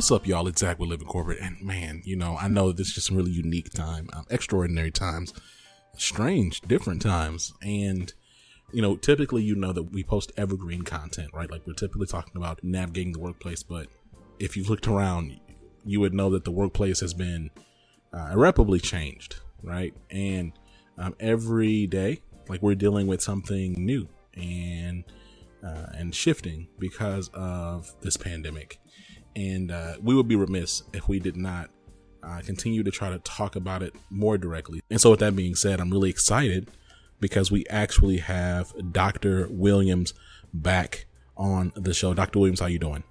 What's up, y'all? It's Zach with Living Corporate. And man, I know this is just a really unique time, extraordinary times, strange, different times. And, typically, that we post evergreen content, right? Like we're typically talking about navigating the workplace. But if you looked around, you would know that the workplace has been irreparably changed, right? And every day, like we're dealing with something new and shifting because of this pandemic. And we would be remiss if we did not continue to try to talk about it more directly. And so with that being said, I'm really excited because we actually have Dr. Williams back on the show. Dr. Williams, how you doing?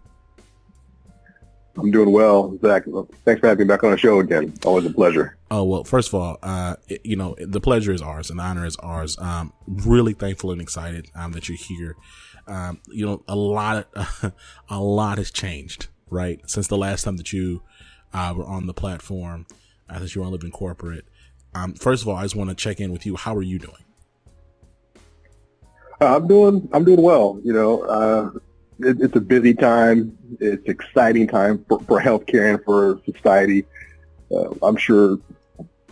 I'm doing well, Zach. Thanks for having me back on the show again. Always a pleasure. Oh, well, first of all, the pleasure is ours and the honor is ours. Really thankful and excited that you're here. A lot has changed, right? Since the last time that you were on the platform, since you were on Living Corporate. First of all, I just want to check in with you. How are you doing? I'm doing well. It's a busy time. It's exciting time for healthcare and for society. I'm sure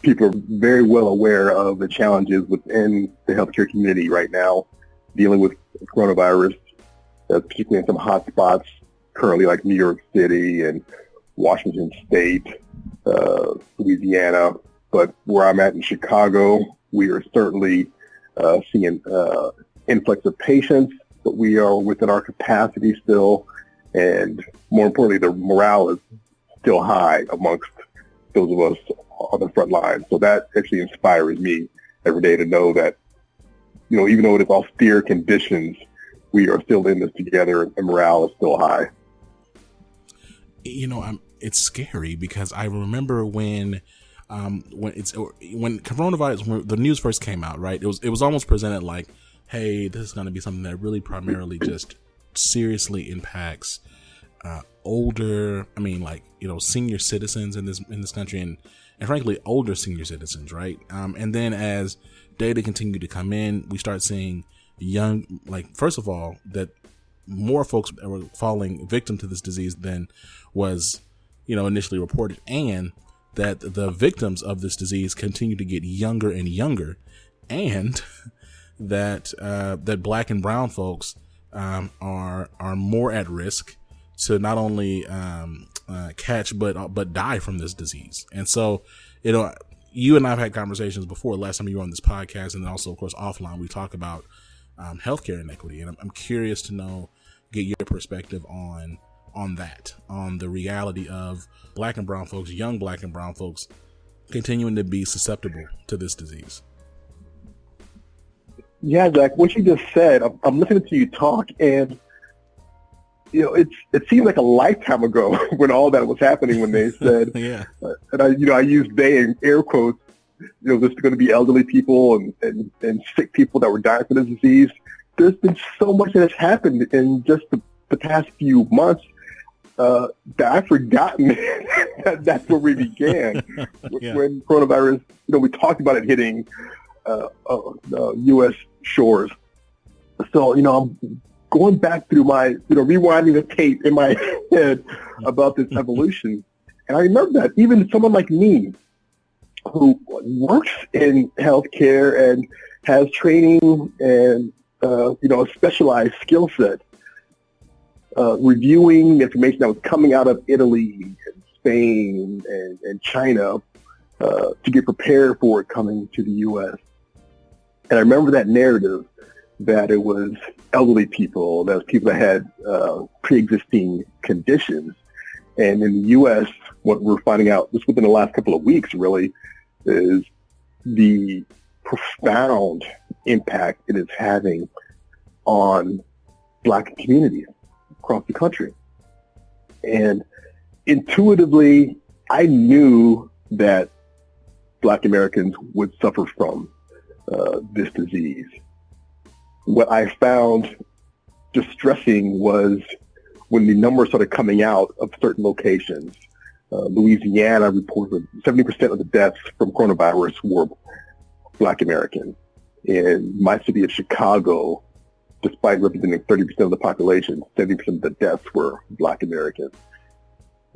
people are very well aware of the challenges within the healthcare community right now, dealing with coronavirus, particularly in some hot spots currently like New York City and Washington State, Louisiana. But where I'm at in Chicago, we are certainly seeing influx of patients, but we are within our capacity still. And more importantly, the morale is still high amongst those of us on the front line. So that actually inspires me every day to know that, even though it is austere conditions, we are still in this together and morale is still high. It's scary because I remember when coronavirus, when the news first came out, right? It was almost presented like, hey, this is going to be something that really primarily just seriously impacts senior citizens in this country and frankly older senior citizens, right? And then as data continued to come in, we start seeing first of all, that more folks were falling victim to this disease than was initially reported, and that the victims of this disease continue to get younger and younger, and that Black and brown folks are more at risk to not only catch but die from this disease. And so, you and I have had conversations before. Last time you were on this podcast, and then also, of course, offline, we talk about healthcare inequity, and I'm curious to get your perspective on that, on the reality of Black and brown folks, young Black and brown folks, continuing to be susceptible to this disease. Yeah, Zach, what you just said, I'm listening to you talk, and it seemed like a lifetime ago when all that was happening, when they said, yeah, and I used they in air quotes, there's going to be elderly people and sick people that were dying from this disease. There's been so much that has happened in just the past few months that I've forgotten that that's where we began. Yeah. When coronavirus, we talked about it hitting U.S. shores. So, I'm going back through my, rewinding the tape in my head about this evolution. And I remember that even someone like me who works in healthcare and has training and, a specialized skill set, reviewing information that was coming out of Italy and Spain and China to get prepared for it coming to the U.S. And I remember that narrative that it was elderly people, that was people that had pre-existing conditions. And in the U.S., what we're finding out just within the last couple of weeks really is the profound impact it is having on Black communities across the country. And intuitively, I knew that Black Americans would suffer from this disease. What I found distressing was when the numbers started coming out of certain locations. Louisiana reported 70% of the deaths from coronavirus were Black American. In my city of Chicago, despite representing 30% of the population, 70% of the deaths were Black Americans.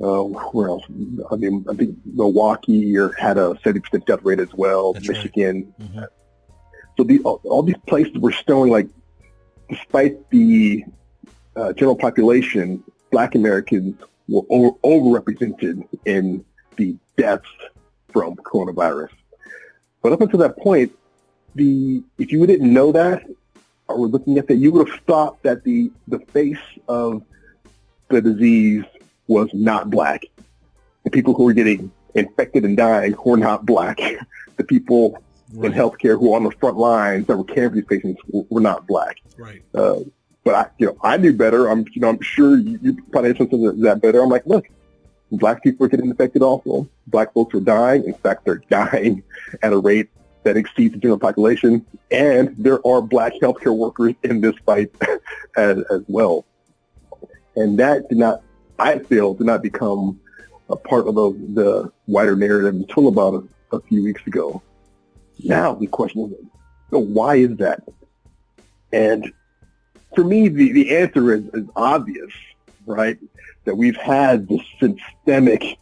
Where else? I mean, I think Milwaukee had a 70% death rate as well. That's Michigan. Right. Mm-hmm. So all these places were showing, like, despite the general population, Black Americans were overrepresented in the deaths from coronavirus. But up until that point, if you didn't know that, or were looking at that, you would have thought that the face of the disease was not Black. The people who were getting infected and dying were not Black. The people in healthcare who were on the front lines that were caring for these patients were not Black. Right. But I knew better. I'm sure you probably had something that better. I'm like, look, Black people are getting infected also. Black folks are dying. In fact, they're dying at a rate that exceeds the general population. And there are Black healthcare workers in this fight as well. And that did not become a part of the wider narrative until about a few weeks ago. Now the question is, so why is that? And for me, the answer is obvious, right? That we've had this systemic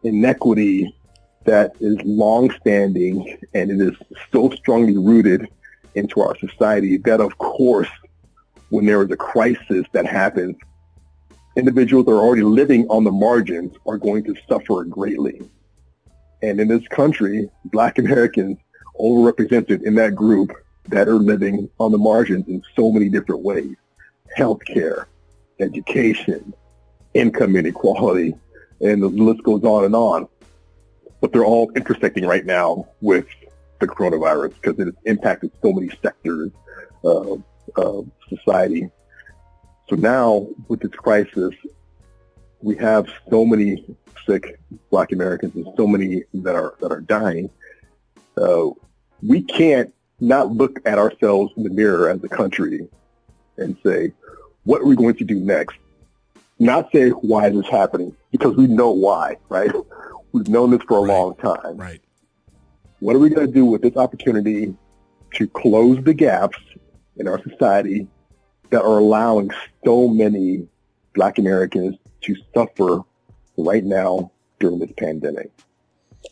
inequity that is long-standing, and it is so strongly rooted into our society that, of course, when there is a crisis that happens, individuals that are already living on the margins are going to suffer greatly. And in this country, Black Americans overrepresented in that group that are living on the margins in so many different ways. Healthcare, education, income inequality, and the list goes on and on. But they're all intersecting right now with the coronavirus because it has impacted so many sectors of society. So now, with this crisis, we have so many sick Black Americans and so many that are dying. We can't not look at ourselves in the mirror as a country and say, what are we going to do next? Not say, why is this happening? Because we know why, right? We've known this for a long time. Right. What are we going to do with this opportunity to close the gaps in our society that are allowing so many Black Americans to suffer right now during this pandemic?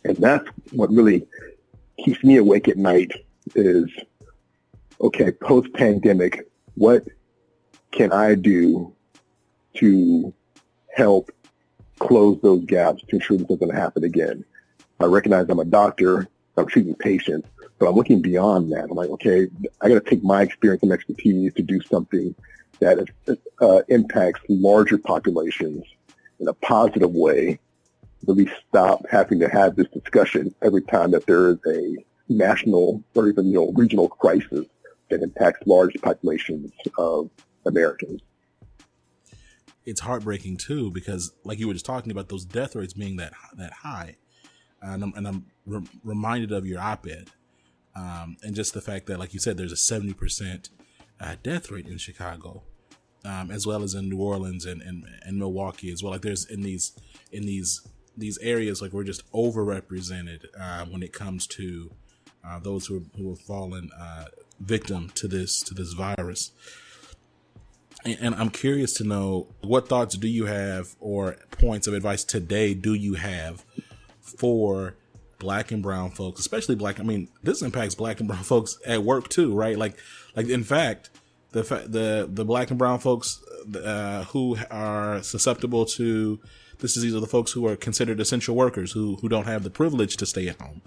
And that's what really keeps me awake at night is, okay, post-pandemic, what can I do to help close those gaps to ensure this doesn't happen again? I recognize I'm a doctor, I'm treating patients, but I'm looking beyond that. I'm like, okay, I got to take my experience and expertise to do something that impacts larger populations in a positive way. Really stop having to have this discussion every time that there is a national or even regional crisis that impacts large populations of Americans. It's heartbreaking too, because like you were just talking about those death rates being that high, and I'm reminded of your op-ed, and just the fact that, like you said, there's a 70% death rate in Chicago, as well as in New Orleans and Milwaukee as well. Like there's in these areas, like we're just overrepresented when it comes to those who have fallen victim to this virus. And I'm curious to know, what thoughts do you have or points of advice today do you have for Black and brown folks, especially Black? I mean, this impacts Black and brown folks at work too, right? Like in fact, the Black and brown folks who are susceptible to this disease are the folks who are considered essential workers who don't have the privilege to stay at home.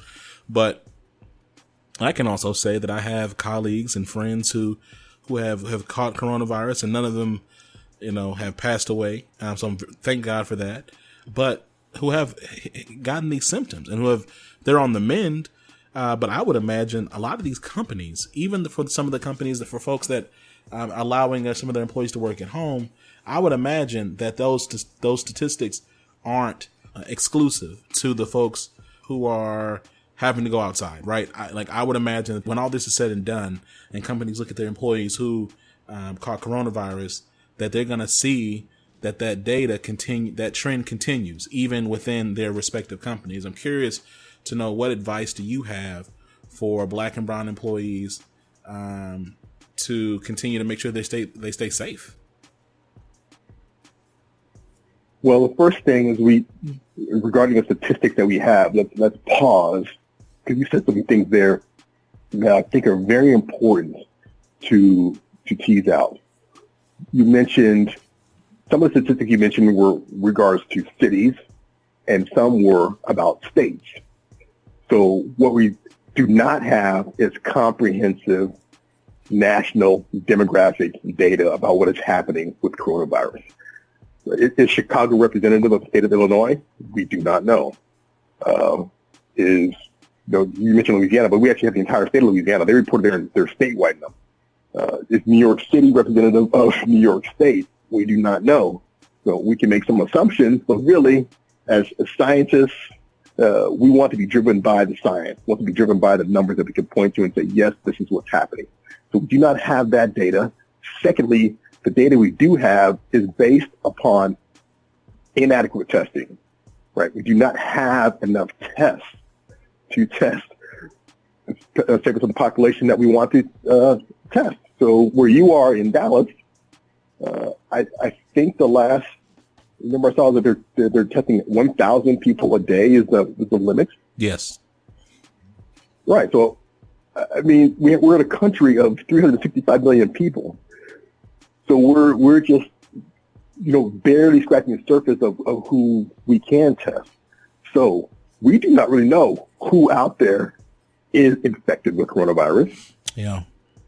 But I can also say that I have colleagues and friends who have caught coronavirus, and none of them, have passed away. So thank God for that. But who have gotten these symptoms and they're on the mend. But I would imagine a lot of these companies, even for some of the companies that for folks that allowing some of their employees to work at home, I would imagine that those statistics aren't exclusive to the folks who are having to go outside, right? I would imagine that when all this is said and done and companies look at their employees who caught coronavirus, that they're going to see that that trend continues even within their respective companies. I'm curious to know, what advice do you have for Black and brown employees to continue to make sure they stay safe? Well, the first thing is regarding the statistics that we have, let's pause, because you said some things there that I think are very important to tease out. You mentioned, some of the statistics you mentioned were regards to cities, and some were about states. So what we do not have is comprehensive national demographic data about what is happening with coronavirus. Is Chicago representative of the state of Illinois? We do not know. You mentioned Louisiana, but we actually have the entire state of Louisiana. They reported their statewide number. Is New York City representative of New York State? We do not know. So we can make some assumptions, but really, as scientists, we want to be driven by the science, want to be driven by the numbers that we can point to and say, yes, this is what's happening. So we do not have that data. Secondly, the data we do have is based upon inadequate testing, right? We do not have enough tests to test segments of the population that we want to test. So where you are in Dallas, I think the last number I saw that they're testing 1,000 people a day is the limit. Yes. Right. So, I mean, we're in a country of 365 million people. So we're just, barely scratching the surface of who we can test. So we do not really know who out there is infected with coronavirus. Yeah.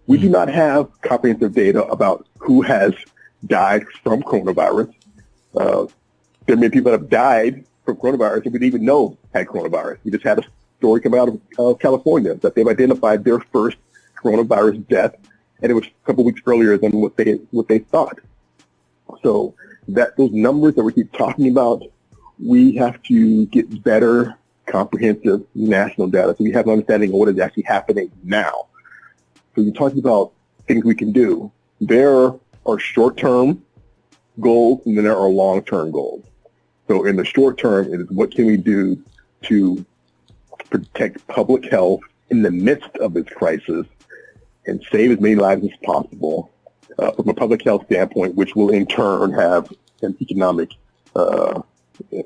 We do not have comprehensive data about who has died from coronavirus. There are many people that have died from coronavirus that we didn't even know had coronavirus. We just had a story come out of California that they've identified their first coronavirus death, and it was a couple weeks earlier than what they thought. So those numbers that we keep talking about, we have to get better, comprehensive national data so we have an understanding of what is actually happening now. So you're talking about things we can do. There are short-term goals, and then there are long-term goals. So in the short term, it is what can we do to protect public health in the midst of this crisis and save as many lives as possible from a public health standpoint, which will in turn have an economic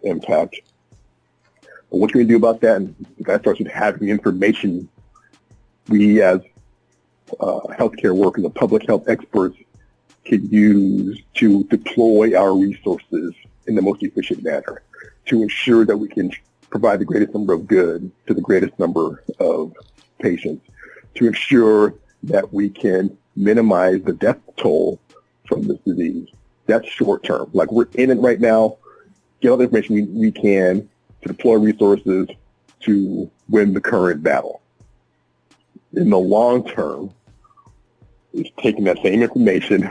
impact. But what can we do about that? And that starts with having information. We as healthcare workers and public health experts can use to deploy our resources in the most efficient manner to ensure that we can provide the greatest number of good to the greatest number of patients, to ensure that we can minimize the death toll from this disease. That's short term. Like, we're in it right now, get all the information we can to deploy resources to win the current battle. In the long term, it's taking that same information,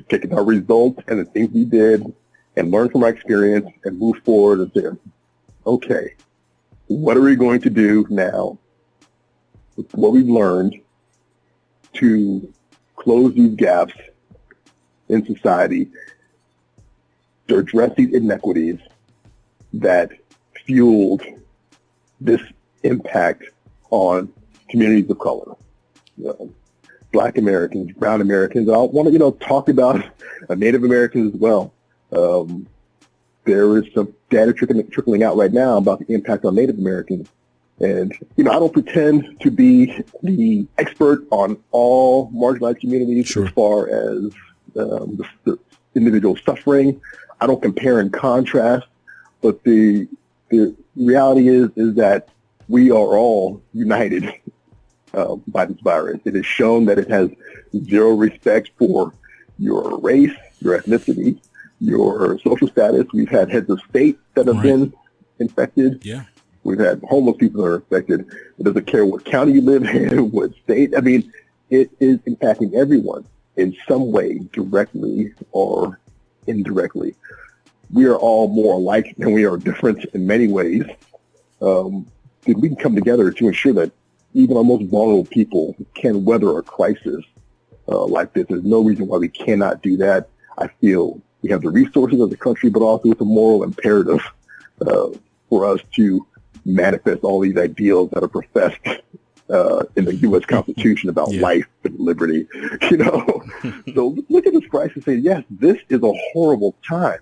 taking our results and the things we did, and learn from our experience and move forward and say, okay, what are we going to do now with what we've learned to close these gaps in society, to address these inequities that fueled this impact on communities of color, Black Americans, Brown Americans. I want to, talk about Native Americans as well. There is some data trickling out right now about the impact on Native Americans. And, I don't pretend to be the expert on all marginalized communities. Sure. As far as the individual suffering. I don't compare and contrast, but the reality is that we are all united by this virus. It is shown that it has zero respect for your race, your ethnicity, your social status. We've had heads of state that have been infected. Yeah. We've had homeless people that are infected. It doesn't care what county you live in, what state. I mean, it is impacting everyone in some way, directly or indirectly. We are all more alike than we are different in many ways. We can come together to ensure that even our most vulnerable people can weather a crisis like this. There's no reason why we cannot do that. I feel we have the resources of the country, but also it's a moral imperative for us to manifest all these ideals that are professed in the U.S. Constitution about life and liberty. So look at this crisis and say, yes, this is a horrible time.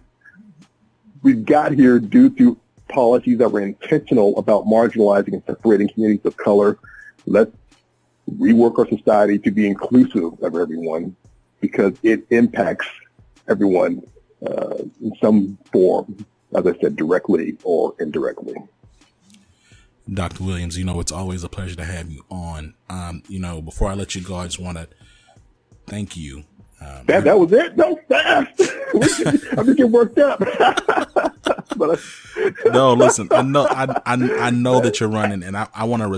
we've got here due to policies that were intentional about marginalizing and separating communities of color. Let's rework our society to be inclusive of everyone, because it impacts everyone in some form, as I said, directly or indirectly. Dr. Williams, it's always a pleasure to have you on. Before I let you go, I just want to thank you. That was it? That was fast. I'm just getting worked up. No, listen. I know that you're running, and I want to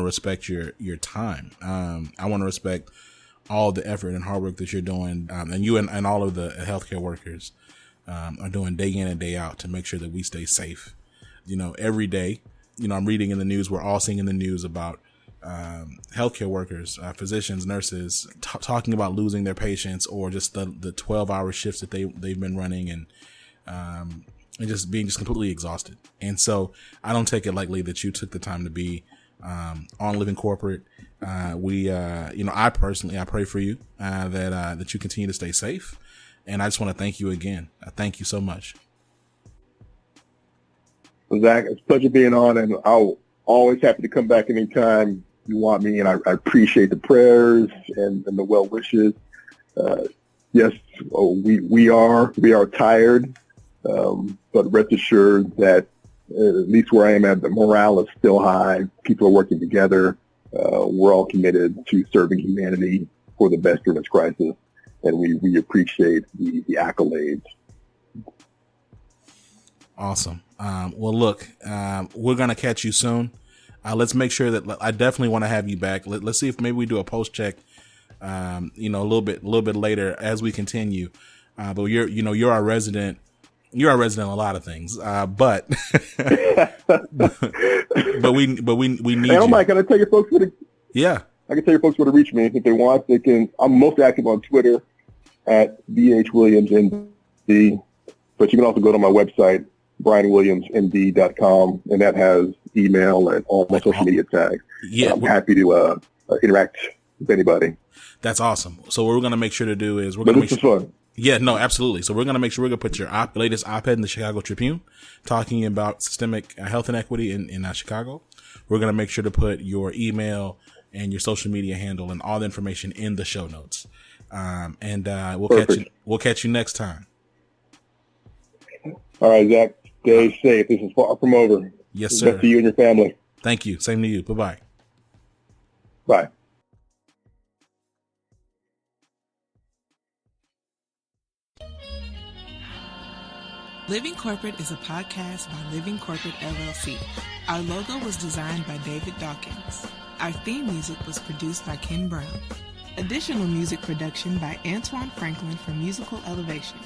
respect your time. I want to respect all the effort and hard work that you're doing, and you and all of the healthcare workers are doing day in and day out to make sure that we stay safe. Every day. I'm reading in the news. We're all seeing in the news about healthcare workers, physicians, nurses, talking about losing their patients, or just the 12-hour shifts that they've been running, and just being completely exhausted. And so I don't take it lightly that you took the time to be on Living Corporate. I personally, I pray for you that you continue to stay safe. And I just want to thank you again. Thank you so much. Zach, it's a pleasure being on, and I'll always happy to come back anytime you want me. And I appreciate the prayers and the well wishes. Yes, we are tired, but rest assured that at least where I am at, the morale is still high. People are working together. We're all committed to serving humanity for the best during this crisis, and we appreciate the accolades. Awesome. Well, look, we're going to catch you soon. Let's make sure that I definitely want to have you back. Let's see if maybe we do a post check, a little bit later as we continue. But you're our resident. You're our resident in a lot of things. But we need you. Hey, Mike, can I tell you folks Yeah. I can tell you folks where to reach me if they want. They can. I'm most active on Twitter at BHWilliamsND, but you can also go to my website, BrianWilliamsND.com, and that has email and all my social media tags. Yeah, I'm happy to interact with anybody. That's awesome. So what we're going to make sure to do is fun. Yeah, no, absolutely. So we're going to make sure we're going to put your latest op-ed in the Chicago Tribune talking about systemic health inequity in Chicago. We're going to make sure to put your email and your social media handle and all the information in the show notes. We'll catch you next time. All right, Zach. Stay safe. This is far from over. Yes, sir. Best to you and your family. Thank you. Same to you. Bye-bye. Bye. Living Corporate is a podcast by Living Corporate LLC. Our logo was designed by David Dawkins. Our theme music was produced by Ken Brown. Additional music production by Antoine Franklin for Musical Elevation.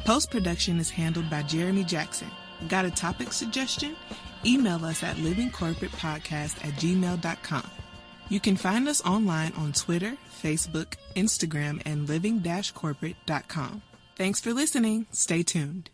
Post-production is handled by Jeremy Jackson. Got a topic suggestion? Email us at livingcorporatepodcast@gmail.com. You can find us online on Twitter, Facebook, Instagram, and living-corporate.com. Thanks for listening. Stay tuned.